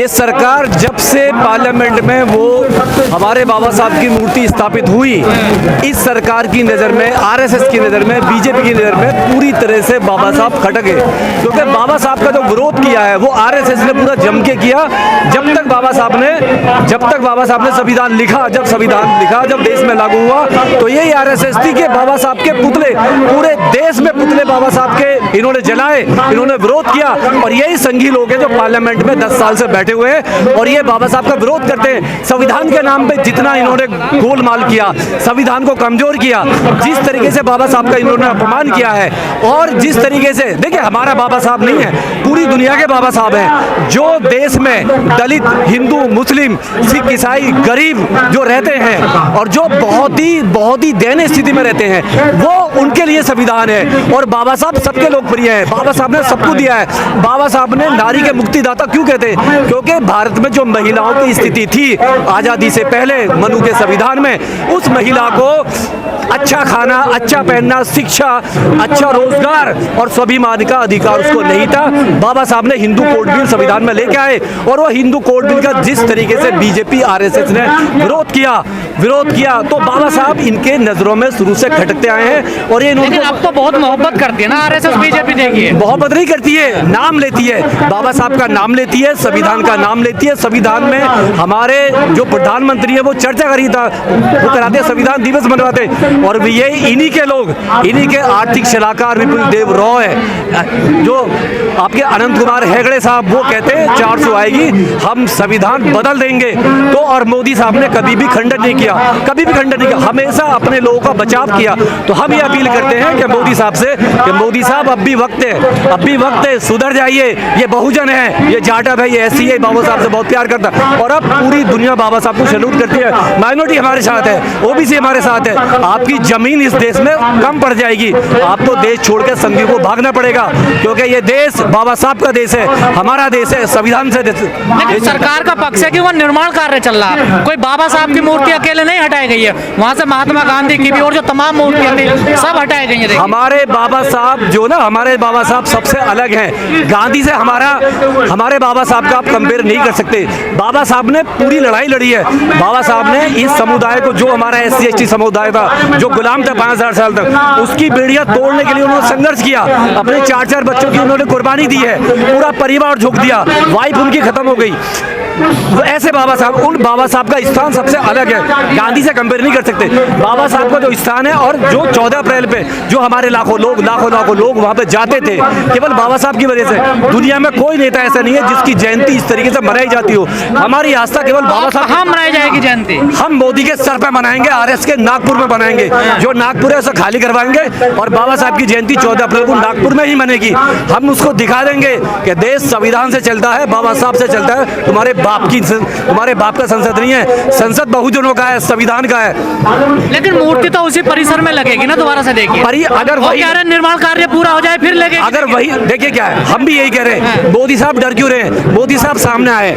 ये सरकार जब से पार्लियामेंट में वो हमारे बाबा साहब की मूर्ति स्थापित हुई, इस सरकार की नज़र में, आरएसएस की नज़र में, बीजेपी की नज़र में पूरी तरह से बाबा साहब खटक गए। क्योंकि बाबा साहब का जो विरोध किया है वो आरएसएस ने पूरा जम के किया। जब तक बाबा साहब ने संविधान लिखा, जब देश में लागू हुआ, तो यही आरएसएस थी कि बाबा साहब के पुतले, पूरे देश में पुतले बाबा साहब के इन्होंने जलाए, इन्होंने विरोध किया। और यही संघी लोग हैं जो पार्लियामेंट में 10 साल से बैठे हुए हैं और ये बाबा साहब का विरोध करते हैं। संविधान के नाम पे जितना इन्होंने गोलमाल किया, संविधान को कमजोर किया, जिस तरीके से बाबा साहब का इन्होंने अपमान किया है, और जिस तरीके से, देखिए हमारा बाबा साहब नहीं है, पूरी दुनिया के बाबा साहब हैं, जो देश में दलित, हिंदू, मुस्लिम, सिख, ईसाई, गरीब जो रहते हैं और जो बहुत ही दयनीय स्थिति में रहते हैं, वो उनके लिए संविधान है। और बाबा साहब सबके लोकप्रिय हैं, बाबा साहब ने सबको दिया है। बाबा साहब ने नारी के मुक्तिदाता क्यों कहते हैं? क्योंकि भारत में जो महिलाओं की स्थिति थी आज़ादी से पहले मनु के संविधान में, उस महिला को अच्छा खाना, अच्छा पहनना, शिक्षा, अच्छा रोजगार और स्वाभिमान का अधिकार उसको नहीं था। बाबा साहब ने हिंदू कोड बिल संविधान में लेके आए और वो हिंदू कोड बिल का जिस तरीके से बीजेपी, आरएसएस ने विरोध किया, तो बाबा साहब इनके नजरों में शुरू से खटकते आए हैं। और ये लेकिन अब तो बहुत मोहब्बत करती है ना आरएसएस, बीजेपी। देखिए, मोहब्बत नहीं करती है, नाम लेती है, बाबा साहब का नाम लेती है, संविधान का नाम लेती है। संविधान में हमारे जो प्रधानमंत्री है वो चर्चा वो कराते, संविधान दिवस मनवाते, और ये इन्हीं के आर्थिक सलाहकार विपुल देव रॉय, जो आपके अनंत कुमार हेगड़े साहब, वो कहते हैं 400 आएगी, हम संविधान बदल देंगे। तो और मोदी साहब ने कभी भी खंडन नहीं किया, हमेशा अपने लोगों का बचाव किया। तो हम ये अपील करते हैं कि मोदी साहब से कि मोदी साहब अब भी वक्त है, सुधर जाइए। ये बहुजन है, ये जाटा भाई, ऐसी है, बाबा साहब से बहुत प्यार करता है और अब पूरी दुनिया बाबा साहब को सैल्यूट करती है। माइनॉरिटी हमारे साथ है, ओबीसी हमारे साथ है। आपकी जमीन इस देश में कम पड़ जाएगी, आपको देश छोड़ के संघी को भागना पड़ेगा, क्योंकि ये देश बाबा साहब का देश है, हमारा देश है, संविधान से। लेकिन सरकार का पक्ष है कि वो निर्माण कार्य चल रहा है, कोई बाबा साहब की मूर्ति अकेले नहीं हटाई गई है, वहाँ से महात्मा गांधी की भी और जो तमाम मूर्तियां थी सब हटाई गई है। हमारे बाबा साहब सबसे अलग हैं। गांधी से हमारे बाबा साहब का आप कंपेयर नहीं कर सकते। बाबा साहब ने पूरी लड़ाई लड़ी है। बाबा साहब ने इस समुदाय को, जो हमारा SC ST समुदाय था, जो गुलाम था 5000 साल तक, उसकी बेड़ियां तोड़ने के लिए उन्होंने संघर्ष किया। अपने 4 बच्चों की उन्होंने कुर्बानी दी है, पूरा परिवार झोंक दिया, वाइफ उनकी खत्म हो गई। तो ऐसे बाबा साहब का स्थान सबसे अलग है, गांधी से कंपेयर नहीं कर सकते। बाबा साहब का जो स्थान है, और जो 14 अप्रैल पे जो हमारे लाखों लोग वहाँ पे जाते थे, केवल बाबा साहब की वजह से। दुनिया में कोई नेता ऐसा नहीं है जिसकी जयंती इस तरीके से मनाई जाती हो। हमारी आस्था केवल बाबा साहब। कहाँ मनाई जाएगी जयंती? हम मोदी के सर पे मनाएंगे, आरएस के नागपुर में बनाएंगे, जो नागपुर है उसे खाली करवाएंगे, और बाबा साहब की जयंती 14 अप्रैल को नागपुर में ही मनेगी। हम उसको दिखा देंगे कि देश संविधान से चलता है, बाबा साहब से चलता है। तुम्हारे बाप का संसद नहीं है, संसद बहुजनों का है, संविधान का है। लेकिन मूर्ति तो उसी परिसर में लगेगी ना, दोबारा से देखिए। अगर वही निर्माण कार्य पूरा हो जाए फिर लगेगी। अगर वही, देखिए क्या है, हम भी यही कह रहे हैं, मोदी साहब डर क्यों रहे? मोदी साहब सामने आए,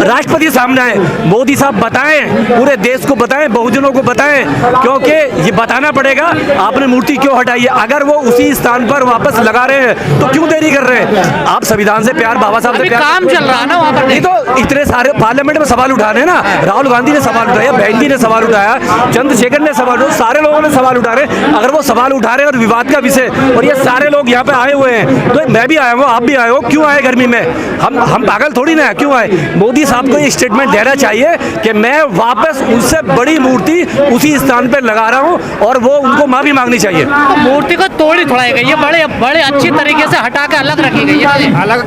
राष्ट्रपति सामने आए, मोदी साहब बताएं, पूरे देश को बताएं, बहुजनों को बताएं, क्योंकि ये बताना पड़ेगा आपने मूर्ति क्यों हटाई है। अगर वो उसी स्थान पर वापस लगा रहे हैं तो क्यों देरी कर रहे हैं? आप संविधान से प्यार, बाबा साहब से प्यार, काम चल रहा है ना वहाँ पर। नहीं तो इतने सारे पार्लियामेंट में सवाल उठाने ना, राहुल गांधी ने सवाल उठाया, बहन जी ने सवाल उठाया, चंद्रशेखर ने सवाल उठाया, सारे लोगों ने सवाल उठा रहे। अगर वो सवाल उठा रहे और विवाद का विषय, और ये सारे लोग यहाँ पे आए हुए हैं, तो मैं भी आया हूँ, आप भी आए हो, क्यों आए गर्मी में? हम पागल थोड़ी ना, क्यों आए? मोदी साहब को ये स्टेटमेंट देना चाहिए कि मैं वापस उससे बड़ी मूर्ति उसी स्थान पर लगा रहा हूँ, और वो उनको माफी मांगनी चाहिए। तो मूर्ति को तोड़ी थोड़ाई गई है, बड़े अच्छी तरीके से हटा के अलग रखी गई है।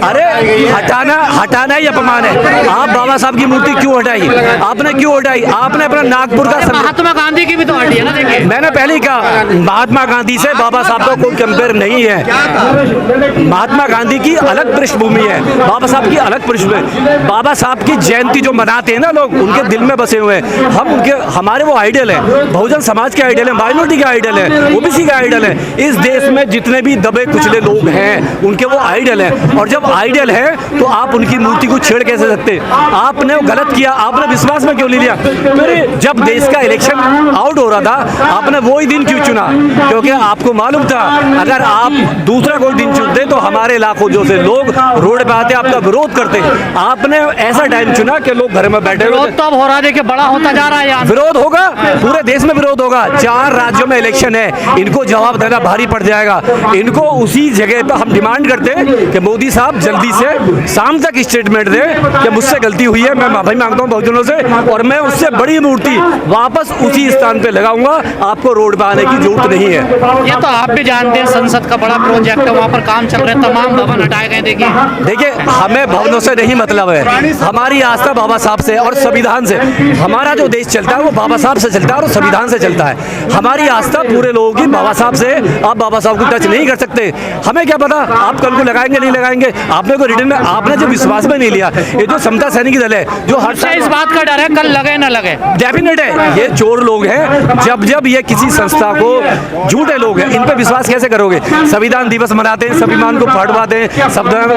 अरे हटाना ही अपमान है। आप बाबा साहब की मूर्ति क्यों हटाई? आपने क्यों हटाई? आपने अपना नागपुर का, महात्मा गांधी की भी तो हटी है ना। देखिए, मैंने पहले ही कहा, महात्मा गांधी से बाबा साहब का कोई कंपेयर नहीं है। महात्मा गांधी की अलग पृष्ठभूमि है, बाबा साहब की अलग पृष्ठभूमि। बाबा साहब की जयंती जो मनाते हैं ना लोग, उनके दिल में बसे हुए हैं। हमारे वो आइडल है, बहुजन समाज के आइडल है, माइनॉरिटी के आइडल है, ओबीसी का आइडल है। इस देश में जितने भी दबे कुचले लोग हैं, उनके वो आइडल है। और जब आइडल है तो आप उनकी मूर्ति को छेड़ कैसे सकते सकते। आपने वो गलत किया, आपने विश्वास में क्यों ले लिया? फिर जब देश का इलेक्शन आउट हो रहा था, आपने वही दिन क्यों चुना? क्योंकि आपको मालूम था अगर आप दूसरा कोई दिन चुनते तो हमारे इलाकों जो से लोग रोड पे आते, आपका विरोध करते। आपने ऐसा टाइम चुना कि लोग घर में बैठे हुए विरोध तो अब हो रहा है, देखिए बड़ा होता जा रहा है यहाँ। विरोध होगा, पूरे देश में विरोध होगा। 4 राज्यों में इलेक्शन है, इनको जवाब देना भारी पड़ जाएगा। इनको उसी जगह पर हम डिमांड करते हैं कि मोदी साहब जल्दी से शाम तक स्टेटमेंट दें कि मुझसे गलती हुई है, मैं माफी मांगता हूं बहुजनों से, और मैं उससे बड़ी मूर्ति वापस उसी स्थान पे लगाऊंगा। आपको रोड पे आने की जरूरत नहीं है। ये तो आप भी जानते हैं, संसद का बड़ा प्रोजेक्ट है, वहाँ पर काम चल रहे हैं, तमाम भवन हटाए गए। देखिए हमें भवनों से नहीं मतलब है, हमारी आस्था बाबा साहब से और संविधान से। हमारा जो देश चलता है वो बाबा साहब से चलता है और संविधान से चलता है। हमारी आस्था पूरे लोगों की बाबा साहब से। आप बाबा साहब को टच नहीं कर सकते। हमें क्या पता आप कल को लगाएंगे नहीं लगाएंगे। आपने को रिटर्न में आपने जो विश्वास में नहीं लिया, ये जो समता सैनिक दल है जो हर साल इस बात का डर है कल लगे ना लगे। डेफिनेट है, ये चोर लोग हैं। जब ये किसी संस्था को, झूठे लोग हैं, इन पे विश्वास कैसे करोगे? संविधान दिवस मनाते हैं, संविधान को फाड़वाते हैं,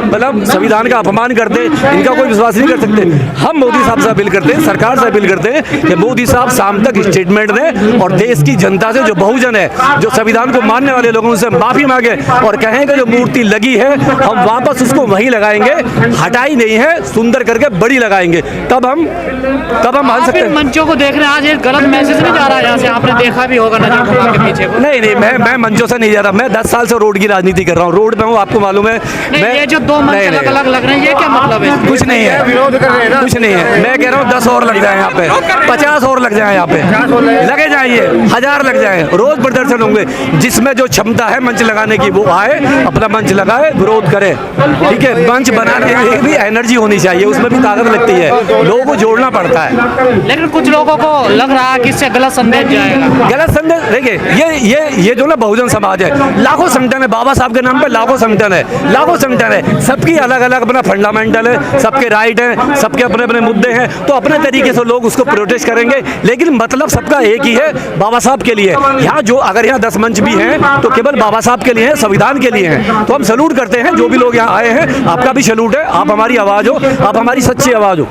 मतलब संविधान का अपमान करते हैं, इनका कोई विश्वास नहीं कर सकते। हम मोदी साहब से अपील करते हैं, सरकार से अपील करते हैं कि मोदी साहब शाम तक स्टेटमेंट दें और देश की जनता से, जो बहुजन है, जो संविधान को मानने वाले लोगों से माफी मांगे और कहें कि जो मूर्ति लगी है हम वापस उसको वहीं लगाएंगे, हटाई नहीं है, सुंदर करके बड़ी लगाएंगे। तब हम मान सकते हैं। मंचों को देख रहे हैं, आज एक गलत मैसेज नहीं जा रहा है यहाँ से, आपने देखा भी होगा नजर घुमा के पीछे को। नहीं, मैं मंचों से नहीं जा रहा। मैं 10 साल से रोड की राजनीति कर रहा हूँ, रोड पे हूँ, आपको मालूम है। मैं ये जो 2 मंच अलग-अलग लग रहे हैं, ये क्या मतलब है? कुछ नहीं है, कुछ नहीं है। मैं कह रहा हूँ 10 और लग जाए यहाँ पे, 50 और लग जाए यहाँ पे, लगे जाइए, 1000 लग जाए। रोज प्रदर्शन होंगे, जिसमें जो क्षमता है मंच लगाने की वो आए, अपना मंच लगाए, विरोध करे। ठीक है, मंच बनाने के लिए भी एनर्जी होनी चाहिए, उसमें भी ताकत लगती है, लोगों को जोड़ना पड़ता है। लेकिन कुछ लोगों को लग रहा है कि इससे गलत संदेश जाएगा। गलत संदेश, देखिए ये जो ना बहुजन समाज है, लाखों संगठन है, बाबा साहब के नाम पे लाखों संगठन है, सबकी अलग अलग अपना फंडामेंटल है, सबके राइट है, सबके अपने अपने मुद्दे हैं, तो अपने तरीके से लोग उसको प्रोटेस्ट करेंगे। लेकिन मतलब सबका एक ही है, बाबा साहब के लिए। यहाँ जो अगर यहाँ 10 मंच भी हैं तो केवल बाबा साहब के लिए हैं, संविधान के लिए हैं। तो हम सैल्यूट करते हैं जो भी लोग यहाँ आए हैं, आपका भी सैल्यूट है। आप हमारी आवाज़ हो, आप हमारी सच्ची आवाज़ हो।